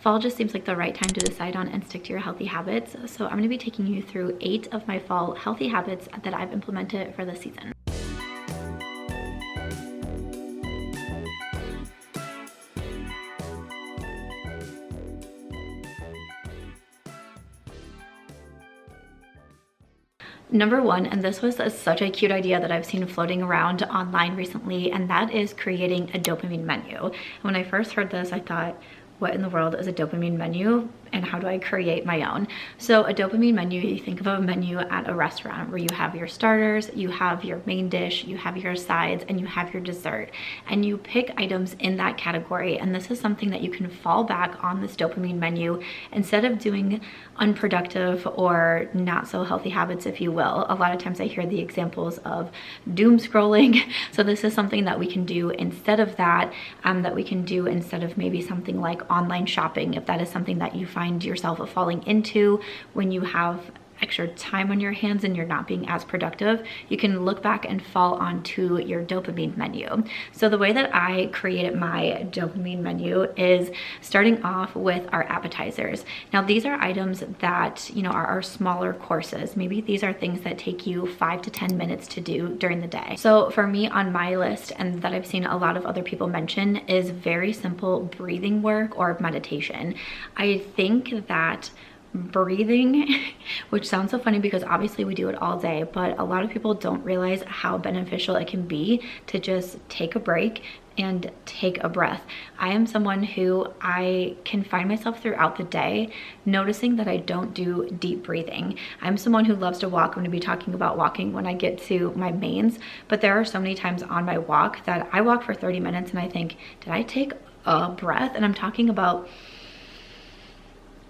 fall just seems like the right time to decide on and stick to your healthy habits. So I'm going to be taking you through 8 of my fall healthy habits that I've implemented for this season. Number 1, and this was such a cute idea that I've seen floating around online recently, and that is creating a dopamine menu. And when I first heard this, I thought, what in the world is a dopamine menu and how do I create my own? So a dopamine menu, you think of a menu at a restaurant where you have your starters, you have your main dish, you have your sides, and you have your dessert. And you pick items in that category. And this is something that you can fall back on this dopamine menu instead of doing unproductive or not so healthy habits, if you will. A lot of times I hear the examples of doom scrolling. So this is something that we can do instead of that, that we can do instead of maybe something like online shopping, if that is something that you find yourself falling into when you have extra time on your hands and you're not being as productive. You can look back and fall onto your dopamine menu. So the way that I created my dopamine menu is starting off with our appetizers. Now these are items that, you know, are our smaller courses. Maybe these are things that take you 5 to 10 minutes to do during the day. So for me on my list, and that I've seen a lot of other people mention, is very simple breathing work or meditation. I think that breathing, which sounds so funny because obviously we do it all day, but a lot of people don't realize how beneficial it can be to just take a break and take a breath. I am someone who I can find myself throughout the day noticing that I don't do deep breathing. I'm someone who loves to walk. I'm going to be talking about walking when I get to my mains, but there are so many times on my walk that I walk for 30 minutes and I think, did I take a breath? And I'm talking about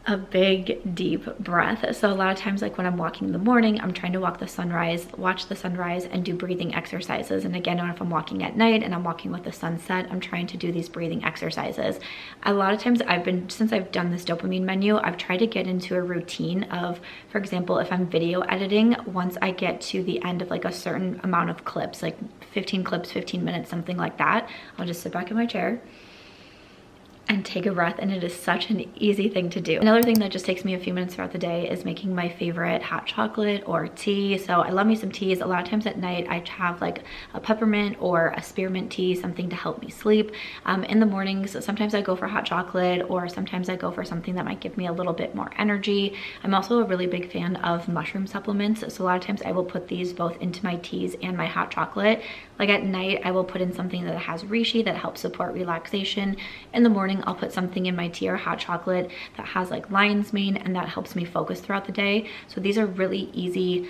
a big deep breath. So a lot of times, like when I'm walking in the morning, I'm trying to watch the sunrise and do breathing exercises. And again, if I'm walking at night and I'm walking with the sunset, I'm trying to do these breathing exercises. A lot of times since I've done this dopamine menu, I've tried to get into a routine of, for example, if I'm video editing, once I get to the end of like a certain amount of clips, like 15 clips, 15 minutes, something like that, I'll just sit back in my chair and take a breath, and it is such an easy thing to do. Another thing that just takes me a few minutes throughout the day is making my favorite hot chocolate or tea. So I love me some teas. A lot of times at night I have like a peppermint or a spearmint tea, something to help me sleep. In the mornings, sometimes I go for hot chocolate, or sometimes I go for something that might give me a little bit more energy. I'm also a really big fan of mushroom supplements. So a lot of times I will put these both into my teas and my hot chocolate. Like at night, I will put in something that has reishi that helps support relaxation. In the morning, I'll put something in my tea or hot chocolate that has like lion's mane, and that helps me focus throughout the day. So these are really easy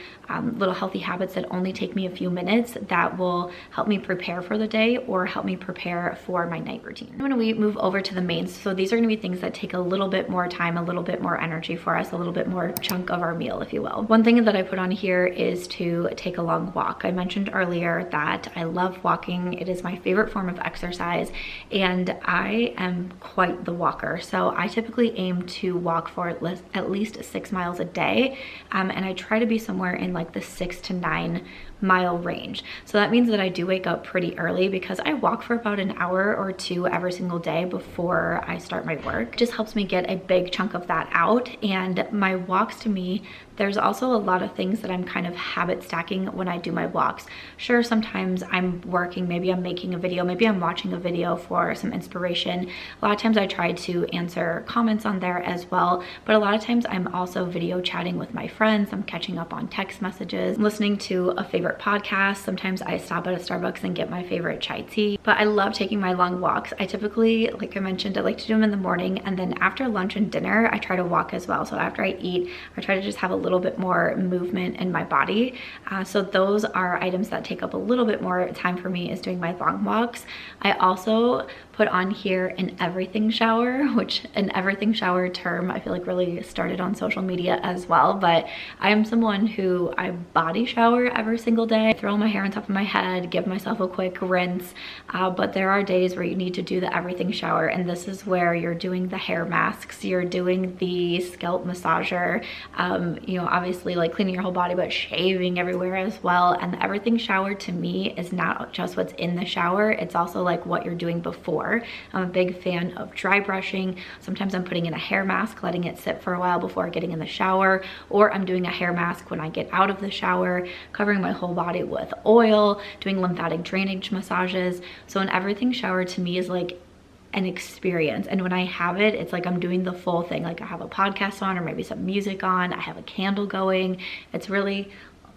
little healthy habits that only take me a few minutes that will help me prepare for the day or help me prepare for my night routine. When we move over to the mains, so these are going to be things that take a little bit more time, a little bit more energy for us, a little bit more chunk of our meal, if you will. One thing that I put on here is to take a long walk. I mentioned earlier that I love walking. It is my favorite form of exercise, and I am quite the walker. So I typically aim to walk for at least 6 miles a day, and I try to be somewhere in like the 6 to 9 mile range. So that means that I do wake up pretty early because I walk for about an hour or two every single day before I start my work. It just helps me get a big chunk of that out. And my walks, to me, there's also a lot of things that I'm kind of habit stacking when I do my walks. Sure, sometimes I'm working, maybe I'm making a video, maybe I'm watching a video for some inspiration. A lot of times I try to answer comments on there as well, but a lot of times I'm also video chatting with my friends. I'm catching up on text messages, listening to a favorite podcast. Sometimes I stop at a Starbucks and get my favorite chai tea, but I love taking my long walks. I typically, like I mentioned, I like to do them in the morning, and then after lunch and dinner, I try to walk as well. So after I eat, I try to just have a little bit more movement in my body. So those are items that take up a little bit more time for me, is doing my long walks. I also put on here an everything shower, which an everything shower term I feel like really started on social media as well, but I am someone who I body shower every single day, throw my hair on top of my head, give myself a quick rinse, but there are days where you need to do the everything shower, and this is where you're doing the hair masks, you're doing the scalp massager, you know, obviously like cleaning your whole body, but shaving everywhere as well. And the everything shower to me is not just what's in the shower, it's also like what you're doing before. before. I'm a big fan of dry brushing. Sometimes I'm putting in a hair mask, letting it sit for a while before getting in the shower, or I'm doing a hair mask when I get out of the shower, covering my whole body with oil, doing lymphatic drainage massages. So an everything shower to me is like an experience, and when I have it, it's like I'm doing the full thing. Like I have a podcast on or maybe some music on, I have a candle going. It's really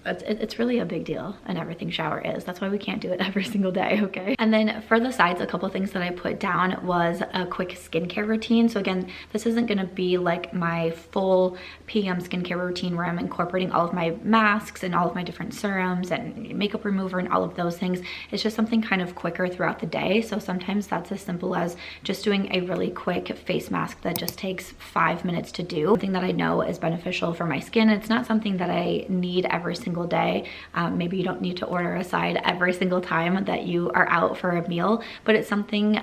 a big deal. An everything shower is. That's why we can't do it every single day, okay? And then for the sides, a couple things that I put down was a quick skincare routine. So again, this isn't gonna be like my full PM skincare routine where I'm incorporating all of my masks and all of my different serums and makeup remover and all of those things. It's just something kind of quicker throughout the day. So sometimes that's as simple as just doing a really quick face mask that just takes 5 minutes to do. Something that I know is beneficial for my skin. It's not something that I need every single day. Maybe you don't need to order a side every single time that you are out for a meal, but it's something,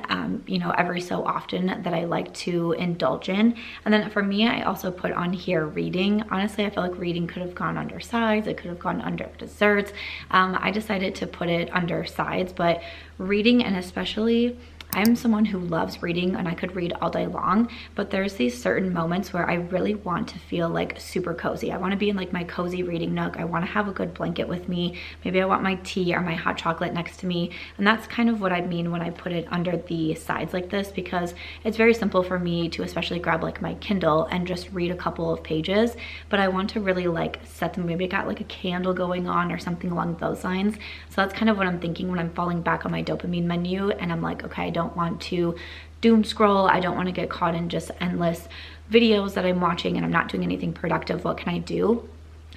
you know, every so often that I like to indulge in. And then for me, I also put on here reading. Honestly, I feel like reading could have gone under sides. It could have gone under desserts. I decided to put it under sides, but reading, and especially I'm someone who loves reading and I could read all day long, but there's these certain moments where I really want to feel like super cozy. I want to be in like my cozy reading nook. I want to have a good blanket with me. Maybe I want my tea or my hot chocolate next to me. And that's kind of what I mean when I put it under the sides like this, because it's very simple for me to especially grab like my Kindle and just read a couple of pages, but I want to really like set them. Maybe I got like a candle going on or something along those lines. So that's kind of what I'm thinking when I'm falling back on my dopamine menu and I'm like, okay, I don't want to doom scroll. I don't want to get caught in just endless videos that I'm watching and I'm not doing anything productive. What can I do?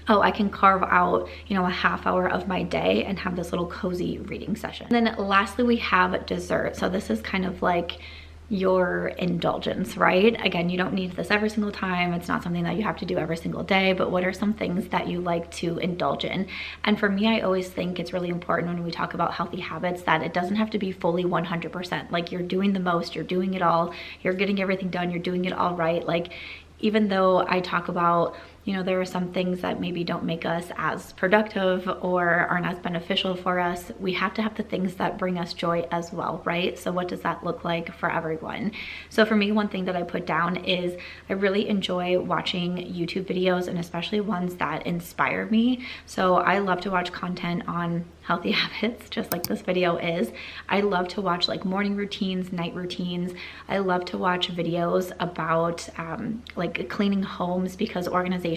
Oh, I can carve out, you know, a half hour of my day and have this little cozy reading session. And then lastly, we have dessert. So this is kind of like your indulgence, right? Again, you don't need this every single time. It's not something that you have to do every single day, but what are some things that you like to indulge in? And for me, I always think it's really important when we talk about healthy habits that it doesn't have to be fully 100%. Like you're doing the most, you're doing it all, you're getting everything done, you're doing it all right. Like even though I talk about, you know, there are some things that maybe don't make us as productive or aren't as beneficial for us, we have to have the things that bring us joy as well, right? So what does that look like for everyone? So for me, one thing that I put down is I really enjoy watching YouTube videos, and especially ones that inspire me. So I love to watch content on healthy habits, just like this video is. I love to watch like morning routines, night routines. I love to watch videos about like cleaning homes, because organization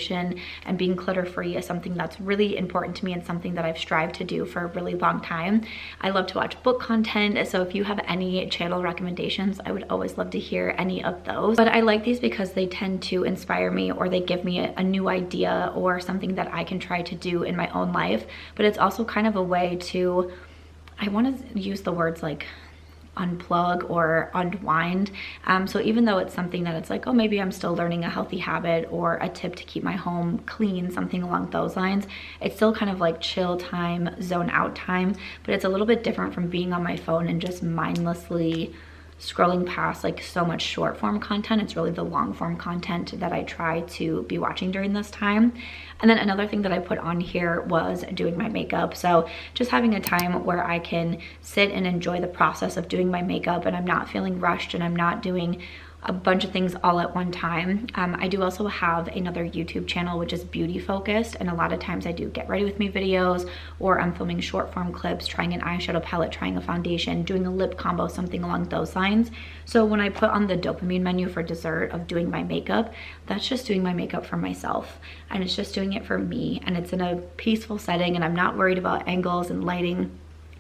and being clutter-free is something that's really important to me and something that I've strived to do for a really long time. I love to watch book content, so if you have any channel recommendations, I would always love to hear any of those. But I like these because they tend to inspire me, or they give me a new idea or something that I can try to do in my own life. But it's also kind of a way to, I want to use the words like unplug or unwind. So even though it's something that it's like, oh, maybe I'm still learning a healthy habit or a tip to keep my home clean, something along those lines, it's still kind of like chill time, zone out time, but it's a little bit different from being on my phone and just mindlessly scrolling past like so much short form content. It's really the long form content that I try to be watching during this time. And then another thing that I put on here was doing my makeup. So just having a time where I can sit and enjoy the process of doing my makeup, and I'm not feeling rushed and I'm not doing a bunch of things all at one time. I do also have another YouTube channel which is beauty focused, and a lot of times I do get ready with me videos, or I'm filming short form clips, trying an eyeshadow palette, trying a foundation, doing a lip combo, something along those lines. So when I put on the dopamine menu for dessert of doing my makeup, that's just doing my makeup for myself, and it's just doing it for me, and it's in a peaceful setting, and I'm not worried about angles and lighting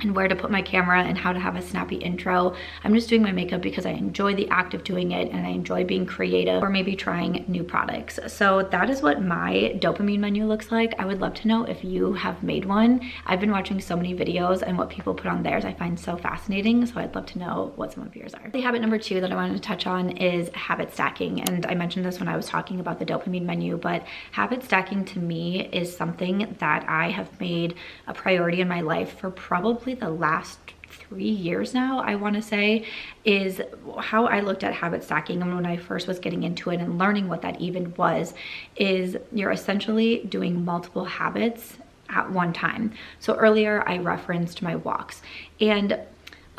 and where to put my camera and how to have a snappy intro. I'm just doing my makeup because I enjoy the act of doing it, and I enjoy being creative, or maybe trying new products. So that is what my dopamine menu looks like. I would love to know if you have made one. I've been watching so many videos, and what people put on theirs I find so fascinating, so I'd love to know what some of yours are. The habit number 2 that I wanted to touch on is habit stacking, and I mentioned this when I was talking about the dopamine menu, but habit stacking to me is something that I have made a priority in my life for probably the last 3 years now, I want to say, is how I looked at habit stacking. And when I first was getting into it and learning what that even was, is you're essentially doing multiple habits at one time. So earlier I referenced my walks, and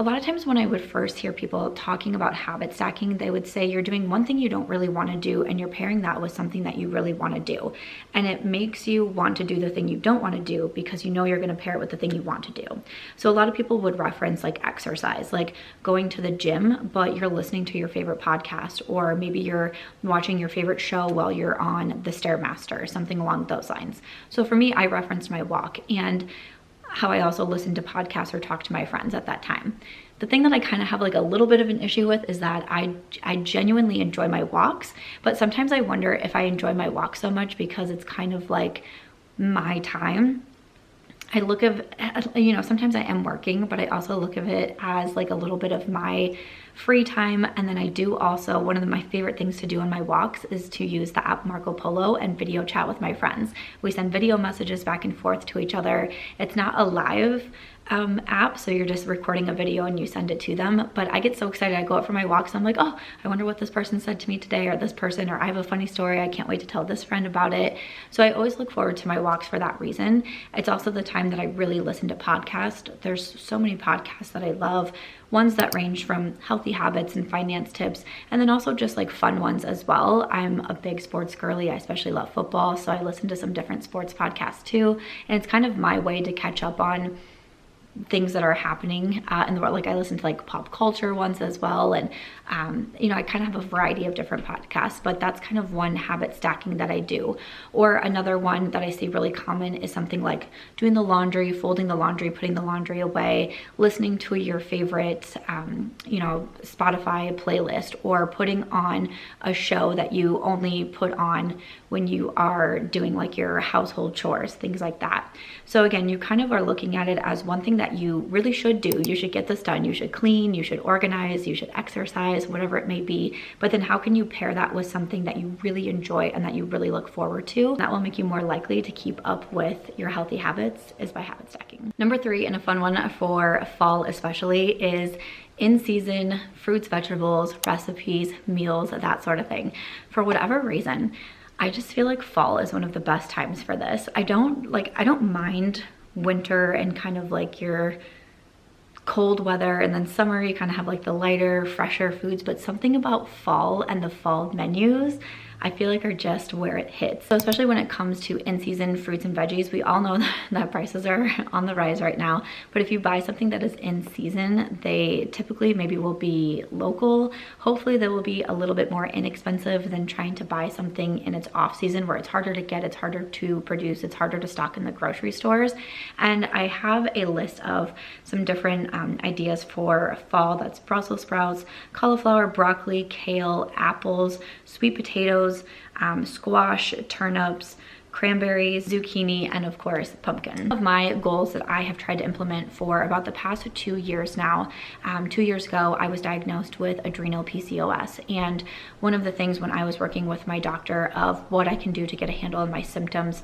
a lot of times when I would first hear people talking about habit stacking, they would say you're doing one thing you don't really want to do and you're pairing that with something that you really want to do. And it makes you want to do the thing you don't want to do because you know you're going to pair it with the thing you want to do. So a lot of people would reference like exercise, like going to the gym, but you're listening to your favorite podcast, or maybe you're watching your favorite show while you're on the Stairmaster, something along those lines. So for me, I referenced my walk and how I also listened to podcasts or talked to my friends at that time. The thing that I kind of have like a little bit of an issue with is that I genuinely enjoy my walks, but sometimes I wonder if I enjoy my walks so much because it's kind of like my time. I look at, you know, sometimes I am working, but I also look at it as like a little bit of my free time. And then I do also, one of my favorite things to do on my walks is to use the app Marco Polo and video chat with my friends. We send video messages back and forth to each other. It's not a live app, so you're just recording a video and you send it to them, but I get so excited. I go out for my walks, I'm like, oh, I wonder what this person said to me today, or this person, or I have a funny story, I can't wait to tell this friend about it. So I always look forward to my walks for that reason. It's also the time that I really listen to podcasts. There's so many podcasts that I love, ones that range from healthy habits and finance tips, and then also just like fun ones as well. I'm a big sports girly. I especially love football, so I listen to some different sports podcasts too, and it's kind of my way to catch up on things that are happening in the world. Like I listen to like pop culture ones as well, and you know, I kind of have a variety of different podcasts, but that's kind of one habit stacking that I do. Or another one that I see really common is something like doing the laundry, folding the laundry, putting the laundry away, listening to your favorite you know, Spotify playlist, or putting on a show that you only put on when you are doing like your household chores, things like that. So again, you kind of are looking at it as one thing that you really should do. You should get this done. You should clean, you should organize, you should exercise, whatever it may be. But then how can you pair that with something that you really enjoy and that you really look forward to? That will make you more likely to keep up with your healthy habits, is by habit stacking. Number 3, and a fun one for fall especially, is in-season fruits, vegetables, recipes, meals, that sort of thing. For whatever reason, I just feel like fall is one of the best times for this. I don't mind winter and kind of like your cold weather, and then summer you kind of have like the lighter, fresher foods, but something about fall and the fall menus I feel like are just where it hits. So especially when it comes to in-season fruits and veggies, we all know that prices are on the rise right now, but if you buy something that is in season, they typically maybe will be local. Hopefully they will be a little bit more inexpensive than trying to buy something in its off season where it's harder to get, it's harder to produce, it's harder to stock in the grocery stores. And I have a list of some different ideas for fall. That's Brussels sprouts, cauliflower, broccoli, kale, apples, sweet potatoes, squash, turnips, cranberries, zucchini, and of course pumpkin. One of my goals that I have tried to implement for about the past 2 years now. 2 years ago I was diagnosed with adrenal PCOS, and one of the things when I was working with my doctor of what I can do to get a handle on my symptoms,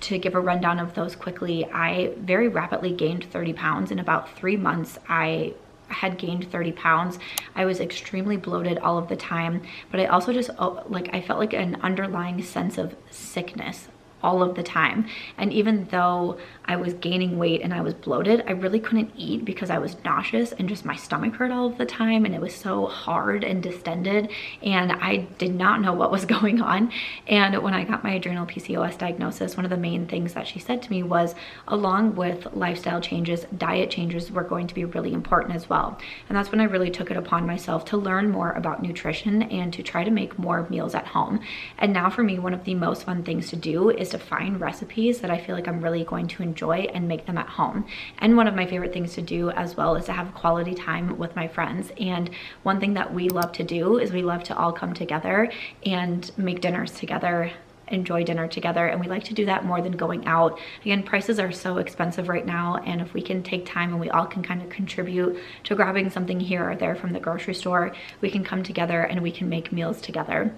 to give a rundown of those quickly, I very rapidly gained 30 pounds. In about 3 months I had gained 30 pounds. I was extremely bloated all of the time, but I also just I felt like an underlying sense of sickness all of the time. And even though I was gaining weight and I was bloated, I really couldn't eat because I was nauseous and just my stomach hurt all of the time, and it was so hard and distended, and I did not know what was going on. And when I got my adrenal PCOS diagnosis, one of the main things that she said to me was, along with lifestyle changes, diet changes were going to be really important as well. And that's when I really took it upon myself to learn more about nutrition and to try to make more meals at home. And now for me, one of the most fun things to do is to find recipes that I feel like I'm really going to enjoy and make them at home. And one of my favorite things to do as well is to have quality time with my friends. And one thing that we love to do is we love to all come together and make dinners together, enjoy dinner together, and we like to do that more than going out. Again, prices are so expensive right now, and if we can take time and we all can kind of contribute to grabbing something here or there from the grocery store, we can come together and we can make meals together.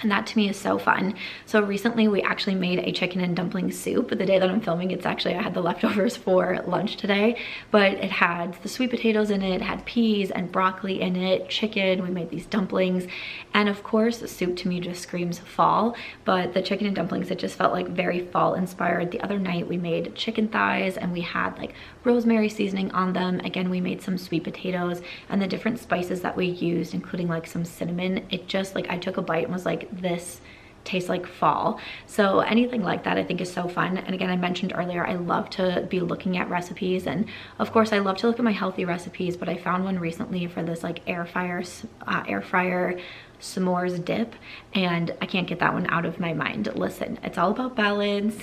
And that to me is so fun. So recently we actually made a chicken and dumpling soup. The day that I'm filming, it's actually, I had the leftovers for lunch today, but it had the sweet potatoes in it, had peas and broccoli in it, chicken, we made these dumplings. And of course, soup to me just screams fall, but the chicken and dumplings, it just felt like very fall inspired. The other night we made chicken thighs and we had like rosemary seasoning on them. Again, we made some sweet potatoes, and the different spices that we used, including like some cinnamon, it just like, I took a bite and was like, this tastes like fall. So anything like that I think is so fun. And again, I mentioned earlier, I love to be looking at recipes, and of course I love to look at my healthy recipes, but I found one recently for this like air fryer s'mores dip, and I can't get that one out of my mind. Listen, it's all about balance.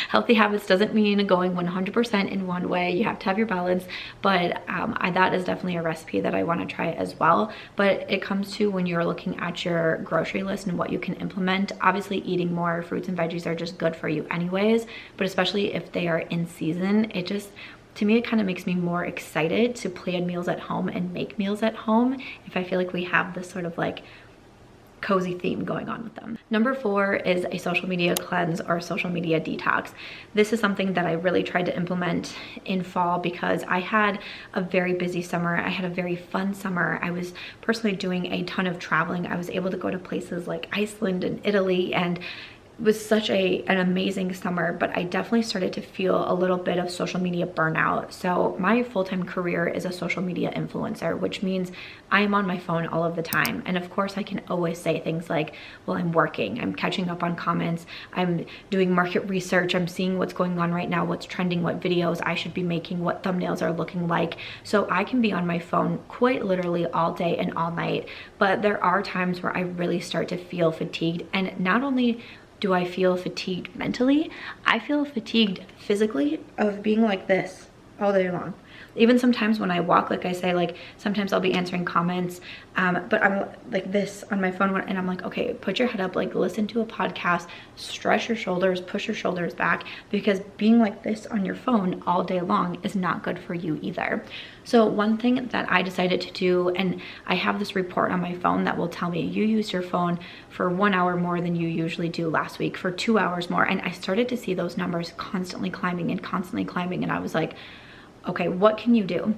Healthy habits doesn't mean going 100% in one way. You have to have your balance, but that is definitely a recipe that I want to try as well. But it comes to when you're looking at your grocery list and what you can implement. Obviously, eating more fruits and veggies are just good for you anyways, but especially if they are in season, it just, to me, it kind of makes me more excited to plan meals at home and make meals at home if I feel like we have this sort of like cozy theme going on with them. Number 4 is a social media cleanse or social media detox. This is something that I really tried to implement in fall because I had a very busy summer. I had a very fun summer. I was personally doing a ton of traveling. I was able to go to places like Iceland and Italy, and was such an amazing summer, but I definitely started to feel a little bit of social media burnout. So my full-time career is a social media influencer, which means I am on my phone all of the time. And of course I can always say things like, well, I'm working, I'm catching up on comments, I'm doing market research, I'm seeing what's going on right now, what's trending, what videos I should be making, what thumbnails are looking like. So I can be on my phone quite literally all day and all night, but there are times where I really start to feel fatigued. And not only do I feel fatigued mentally, I feel fatigued physically of being like this all day long. Even sometimes when I walk, like I say, like sometimes I'll be answering comments, but I'm like this on my phone, and I'm like, okay, put your head up, like listen to a podcast, stretch your shoulders, push your shoulders back, because being like this on your phone all day long is not good for you either. So one thing that I decided to do, and I have this report on my phone that will tell me you used your phone for 1 hour more than you usually do last week, for 2 hours more. And I started to see those numbers constantly climbing, and I was like, okay, what can you do?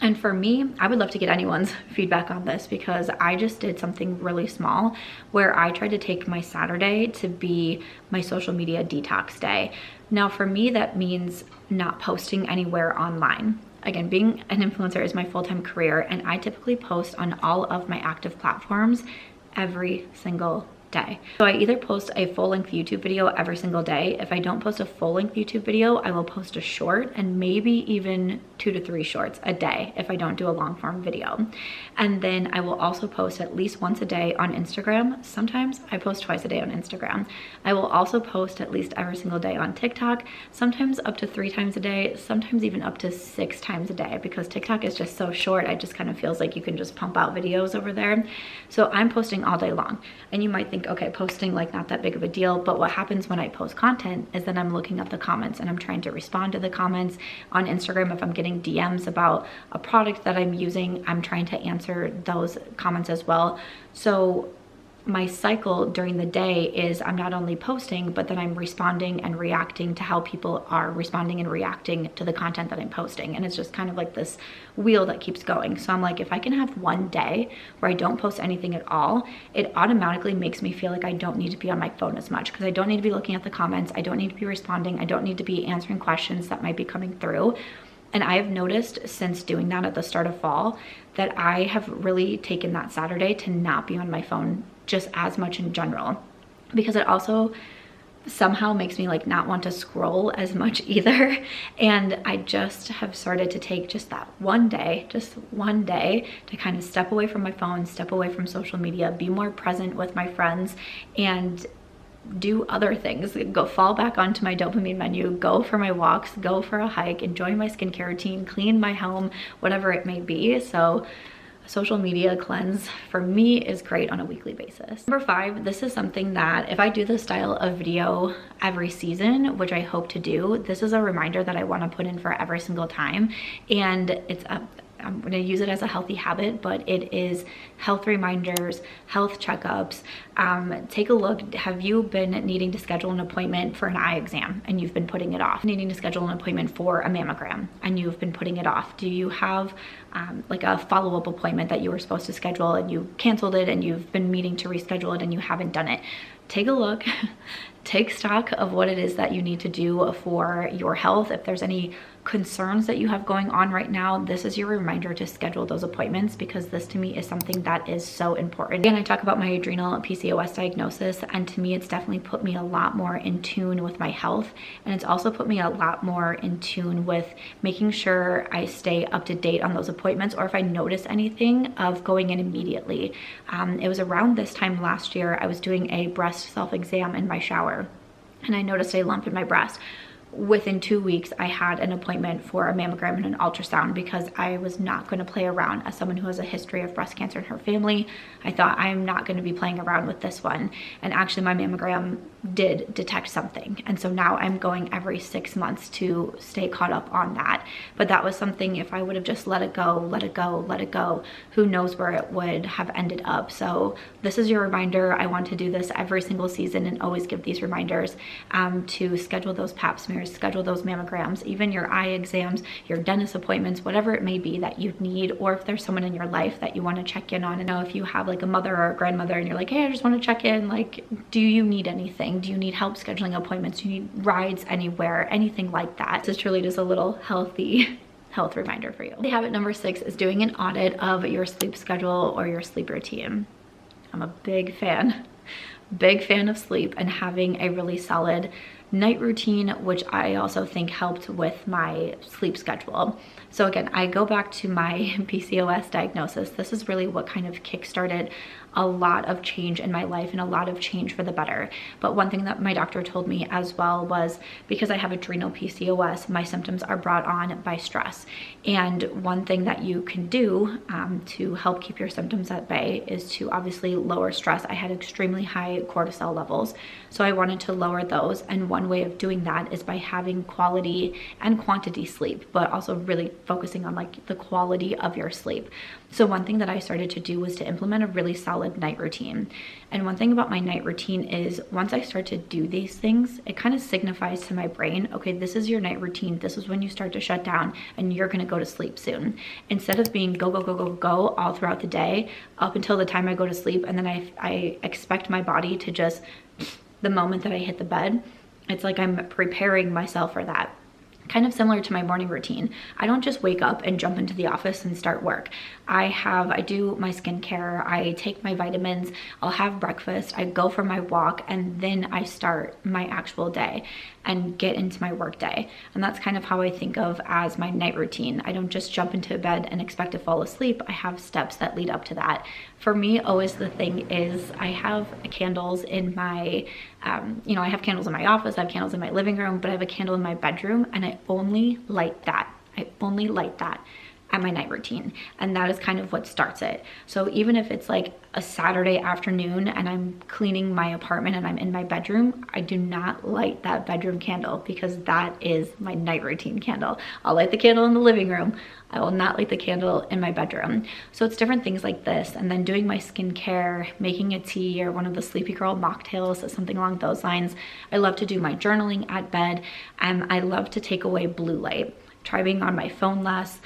And for me, I would love to get anyone's feedback on this, because I just did something really small where I tried to take my Saturday to be my social media detox day. Now for me, that means not posting anywhere online. Again, being an influencer is my full-time career, and I typically post on all of my active platforms every single day. So I either post a full-length YouTube video every single day. If I don't post a full-length YouTube video, I will post a short, and maybe even 2 to 3 shorts a day if I don't do a long-form video. And then I will also post at least once a day on Instagram. Sometimes I post twice a day on Instagram. I will also post at least every single day on TikTok, sometimes up to 3 times a day, sometimes even up to 6 times a day, because TikTok is just so short. It just kind of feels like you can just pump out videos over there. So I'm posting all day long. And you might think, okay, posting like not that big of a deal, but what happens when I post content is that I'm looking at the comments and I'm trying to respond to the comments on Instagram. If I'm getting DMs about a product that I'm using, I'm trying to answer those comments as well. So my cycle during the day is I'm not only posting, but then I'm responding and reacting to how people are responding and reacting to the content that I'm posting. And it's just kind of like this wheel that keeps going. So I'm like, if I can have one day where I don't post anything at all, it automatically makes me feel like I don't need to be on my phone as much, because I don't need to be looking at the comments, I don't need to be responding, I don't need to be answering questions that might be coming through. And I have noticed since doing that at the start of fall that I have really taken that Saturday to not be on my phone just as much in general, because it also somehow makes me like not want to scroll as much either. And I just have started to take just that one day to kind of step away from my phone, step away from social media, be more present with my friends, and do other things. Go fall back onto my dopamine menu, go for my walks, go for a hike, enjoy my skincare routine, clean my home, whatever it may be. So social media cleanse for me is great on a weekly basis. Number 5, this is something that if I do this style of video every season, which I hope to do, this is a reminder that I want to put in for every single time. And it's I'm going to use it as a healthy habit, but it is health reminders, health checkups. Take a look. Have you been needing to schedule an appointment for an eye exam and you've been putting it off? Needing to schedule an appointment for a mammogram and you've been putting it off? Do you have like a follow-up appointment that you were supposed to schedule and you canceled it and you've been meaning to reschedule it and you haven't done it? Take a look. Take stock of what it is that you need to do for your health. If there's any concerns that you have going on right now, this is your reminder to schedule those appointments, because this to me is something that is so important. Again, I talk about my adrenal PCOS diagnosis, and to me it's definitely put me a lot more in tune with my health, and it's also put me a lot more in tune with making sure I stay up to date on those appointments, or if I notice anything, of going in immediately. It was around this time last year I was doing a breast self-exam in my shower and I noticed a lump in my breast. Within 2 weeks, I had an appointment for a mammogram and an ultrasound, because I was not going to play around. As someone who has a history of breast cancer in her family, I thought, I'm not going to be playing around with this one. And actually my mammogram did detect something. And so now I'm going every 6 months to stay caught up on that. But that was something, if I would have just let it go, who knows where it would have ended up. So this is your reminder. I want to do this every single season and always give these reminders to schedule those pap smears, schedule those mammograms, even your eye exams, your dentist appointments, whatever it may be that you need, or if there's someone in your life that you want to check in on. And know if you have like a mother or a grandmother and you're like, hey, I just want to check in, like, do you need anything? Do you need help scheduling appointments? Do you need rides anywhere? Anything like that. This is truly just a little health reminder for you. Habit number 6 is doing an audit of your sleep schedule or your sleep routine. I'm a big fan of sleep and having a really solid night routine, which I also think helped with my sleep schedule. So again, I go back to my PCOS diagnosis. This is really what kind of kickstarted a lot of change in my life and a lot of change for the better. But one thing that my doctor told me as well was, because I have adrenal PCOS, my symptoms are brought on by stress. And one thing that you can do to help keep your symptoms at bay is to obviously lower stress. I had extremely high cortisol levels, so I wanted to lower those. And one way of doing that is by having quality and quantity sleep, but also really focusing on like the quality of your sleep. So one thing that I started to do was to implement a really solid night routine. And one thing about my night routine is, once I start to do these things, it kind of signifies to my brain, okay, this is your night routine. This is when you start to shut down and you're going to go to sleep soon. Instead of being go all throughout the day up until the time I go to sleep, and then I expect my body to just, the moment that I hit the bed, it's like I'm preparing myself for that. Kind of similar to my morning routine. I don't just wake up and jump into the office and start work. I do my skincare, I take my vitamins, I'll have breakfast, I go for my walk, and then I start my actual day and get into my work day. And that's kind of how I think of as my night routine. I don't just jump into bed and expect to fall asleep. I have steps that lead up to that. For me, always the thing is, I have candles in my, I have candles in my office, I have candles in my living room, but I have a candle in my bedroom, and I only light that. At my night routine, and that is kind of what starts it. So even if it's like a Saturday afternoon and I'm cleaning my apartment and I'm in my bedroom, I do not light that bedroom candle, because that is my night routine candle. I'll light the candle in the living room, I will not light the candle in my bedroom. So it's different things like this, and then doing my skincare, making a tea or one of the Sleepy Girl mocktails, something along those lines. I love to do my journaling at bed, and I love to take away blue light. Try being on my phone less,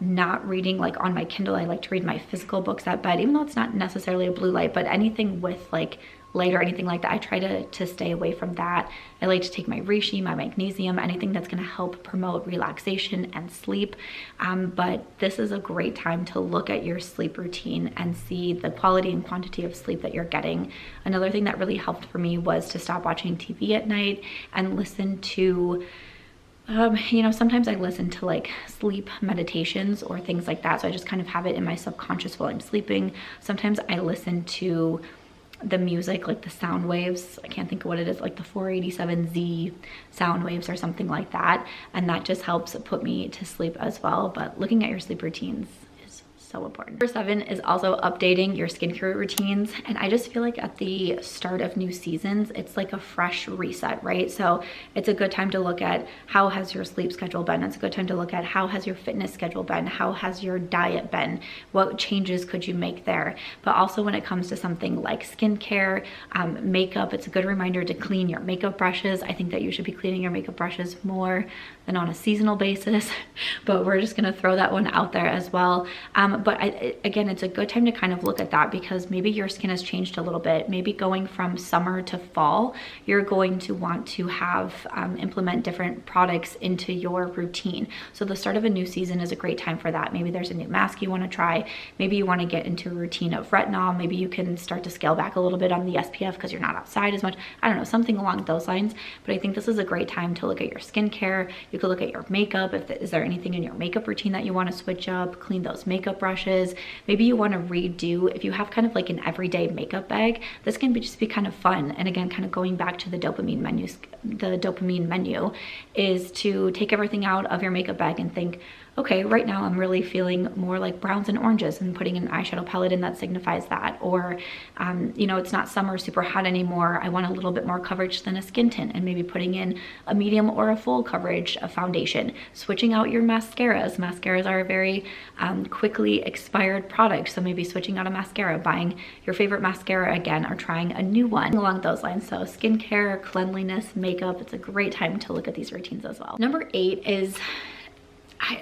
not reading like on my Kindle. I like to read my physical books at bed, even though it's not necessarily a blue light, but anything with like light or anything like that, I try to stay away from that. I like to take my reishi, my magnesium, anything that's gonna help promote relaxation and sleep. But this is a great time to look at your sleep routine and see the quality and quantity of sleep that you're getting. Another thing that really helped for me was to stop watching TV at night and listen to sometimes I listen to like sleep meditations or things like that. So I just kind of have it in my subconscious while I'm sleeping. Sometimes I listen to the music, like the sound waves. I can't think of what it is, like the 487Z sound waves or something like that. And that just helps put me to sleep as well. But looking at your sleep routines is so important. Number 7 is also updating your skincare routines. And I just feel like at the start of new seasons, it's like a fresh reset, right? So it's a good time to look at how has your sleep schedule been. It's a good time to look at how has your fitness schedule been? How has your diet been? What changes could you make there? But also when it comes to something like skincare, makeup, it's a good reminder to clean your makeup brushes. I think that you should be cleaning your makeup brushes more than on a seasonal basis, but we're just gonna throw that one out there as well. Again, it's a good time to kind of look at that because maybe your skin has changed a little bit. Maybe going from summer to fall, you're going to want to have implement different products into your routine. So the start of a new season is a great time for that. Maybe there's a new mask you wanna try. Maybe you wanna get into a routine of retinol. Maybe you can start to scale back a little bit on the SPF because you're not outside as much. I don't know, something along those lines. But I think this is a great time to look at your skincare. You could look at your makeup. Is there anything in your makeup routine that you want to switch up? Clean those makeup brushes. Maybe you want to redo, if you have kind of like an everyday makeup bag, this can just be kind of fun. And again, kind of going back to the dopamine menu is to take everything out of your makeup bag and think, okay, right now I'm really feeling more like browns and oranges, and putting an eyeshadow palette in that signifies that. Or, you know, it's not summer super hot anymore. I want a little bit more coverage than a skin tint, and maybe putting in a medium or a full coverage of foundation. Switching out your mascaras. Mascaras are a very quickly expired product. So maybe switching out a mascara, buying your favorite mascara again, or trying a new one along those lines. So skincare, cleanliness, makeup, it's a great time to look at these routines as well. Number 8 is,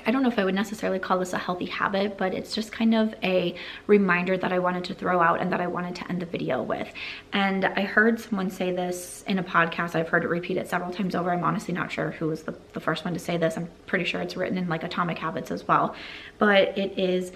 I don't know if I would necessarily call this a healthy habit, but it's just kind of a reminder that I wanted to throw out and that I wanted to end the video with. And I heard someone say this in a podcast. I've heard it repeated several times over. I'm honestly not sure who was the first one to say this. I'm pretty sure it's written in like Atomic Habits as well. But it is,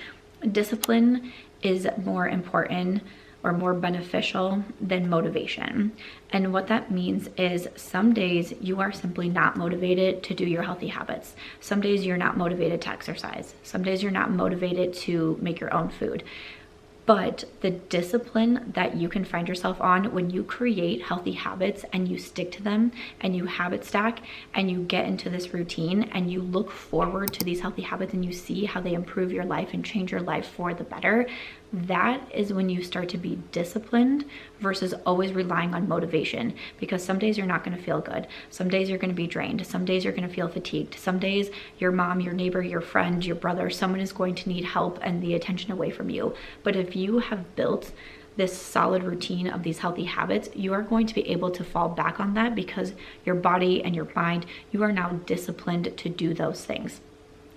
discipline is more important or more beneficial than motivation. And what that means is some days you are simply not motivated to do your healthy habits. Some days you're not motivated to exercise. Some days you're not motivated to make your own food. But the discipline that you can find yourself on when you create healthy habits and you stick to them and you habit stack and you get into this routine and you look forward to these healthy habits and you see how they improve your life and change your life for the better, that is when you start to be disciplined versus always relying on motivation. Because some days you're not going to feel good. Some days you're going to be drained. Some days you're going to feel fatigued. Some days your mom, your neighbor, your friend, your brother, someone is going to need help and the attention away from you. But if you have built this solid routine of these healthy habits, you are going to be able to fall back on that because your body and your mind, you are now disciplined to do those things.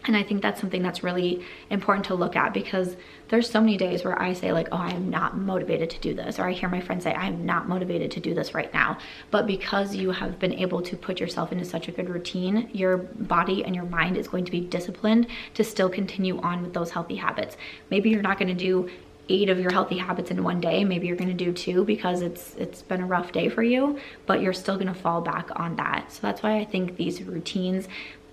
And I think that's something that's really important to look at, because there's so many days where I say like, oh, I am not motivated to do this. Or I hear my friends say, I am not motivated to do this right now. But because you have been able to put yourself into such a good routine, your body and your mind is going to be disciplined to still continue on with those healthy habits. Maybe you're not going to do 8 of your healthy habits in one day. Maybe you're going to do 2 because it's been a rough day for you, but you're still going to fall back on that. So that's why I think these routines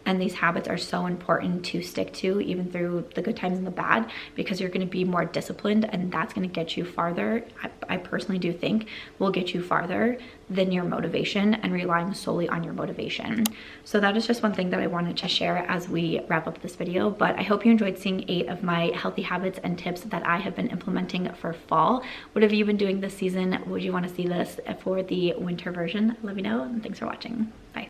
and these habits are so important to stick to, even through the good times and the bad, because you're going to be more disciplined, and that's going to get you farther. I personally do think will get you farther than your motivation and relying solely on your motivation. So that is just one thing that I wanted to share as we wrap up this video. But I hope you enjoyed seeing 8 of my healthy habits and tips that I have been implementing for fall. What have you been doing this season? Would you want to see this for the winter version? Let me know, and thanks for watching. Bye.